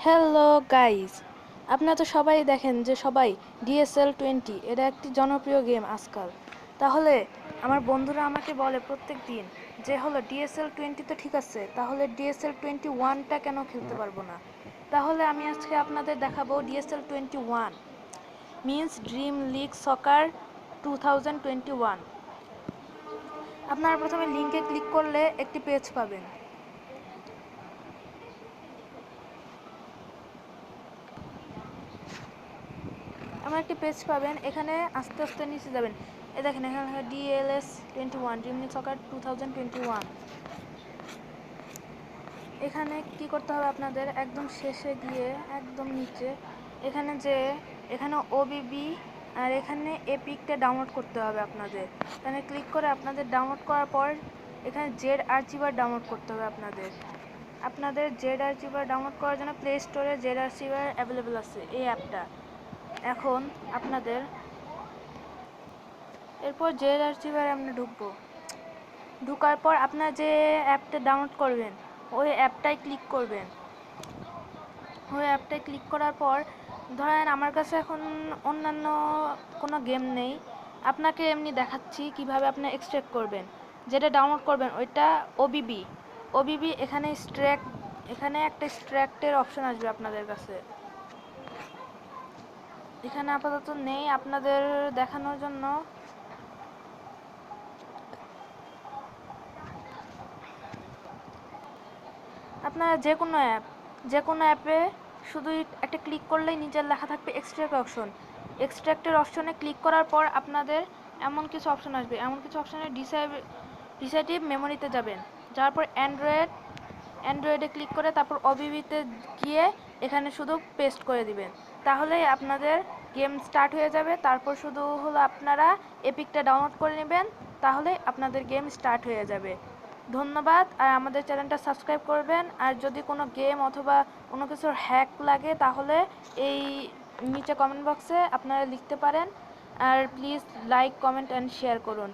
Hello guys, আপনারা তো সবাই দেখেন যে সবাই DSL20 এটা একটি জনপ্রিয় গেম আজকাল। তাহলে আমার বন্ধুরা আমাকে বলে প্রত্যেক দিন যে হলো DSL20 তো ঠিক আছে, তাহলে DSL21টা কেন খেলতে পারবো না। তাহলে আমি আজকে আপনাদের দেখাবো DSL21 মিন্স ড্রিম লিগ সকার 2021। আপনারা প্রথমে লিঙ্কে ক্লিক করলে একটি পেজ পাবেন। এমন একটি পেজ পাবেন, এখানে আস্তে আস্তে নিচে যাবেন। এই দেখেন এখানে DLS21 ড্রিম লিগ সকার 2021। এখানে কি করতে হবে আপনাদের, একদম শেষে গিয়ে একদম নিচে এখানে যে এখানে ওবিবি আর এখানে এপিকটা ডাউনলোড করতে হবে আপনাদের। এখানে ক্লিক করে আপনাদের ডাউনলোড করার পর এখানে জেড আর্চিভার ডাউনলোড করতে হবে আপনাদের জেড আর্চিভার ডাউনলোড করার জন্য প্লে স্টোরে জেড আর্চিভার অ্যাভেলেবেল আছে এই অ্যাপটা। এখন আপনাদের এরপর জেড আর্চিভারে আমরা ঢোকার পর আপনারা যে অ্যাপটা ডাউনলোড করবেন ওই অ্যাপটায় ক্লিক করবেন। ওই অ্যাপটায় ক্লিক করার পর ধরেন আমার কাছে এখন অন্যান্য কোনো গেম নেই, আপনাকে এমনি দেখাচ্ছি কিভাবে আপনি এক্সট্রাক্ট করবেন। যেটা ডাউনলোড করবেন ওইটা ওবিবি এখানে একটা এক্সট্রাক্টের অপশন আসবে আপনাদের কাছে। এখানে আপাতত নেই, আপনাদের দেখানোর জন্য আপনারা যে কোনো অ্যাপে শুধু একটা ক্লিক করলেই নিচের লেখা থাকবে এক্সট্রাক্টের অপশনে ক্লিক করার পর আপনাদের এমন কিছু অপশন আসবে, এমন কিছু অপশনে ডিসাইটিভ মেমোরিতে যাবেন। যাওয়ার পর অ্যান্ড্রয়েডে ক্লিক করে তারপর ওবিবিতে গিয়ে এখানে শুধু পেস্ট করে দিবেন, তাহলেই আপনাদের গেম স্টার্ট হয়ে যাবে। তারপর শুধু হলো আপনারা এপিকটা ডাউনলোড করে নেবেন, তাহলে আপনাদের গেম স্টার্ট হয়ে যাবে। ধন্যবাদ, আর আমাদের চ্যানেলটা সাবস্ক্রাইব করবেন। আর যদি কোনো গেম অথবা কোনো কিছুর হ্যাক লাগে তাহলে এই নিচে কমেন্ট বক্সে আপনারা লিখতে পারেন। আর please like, comment and share করুন।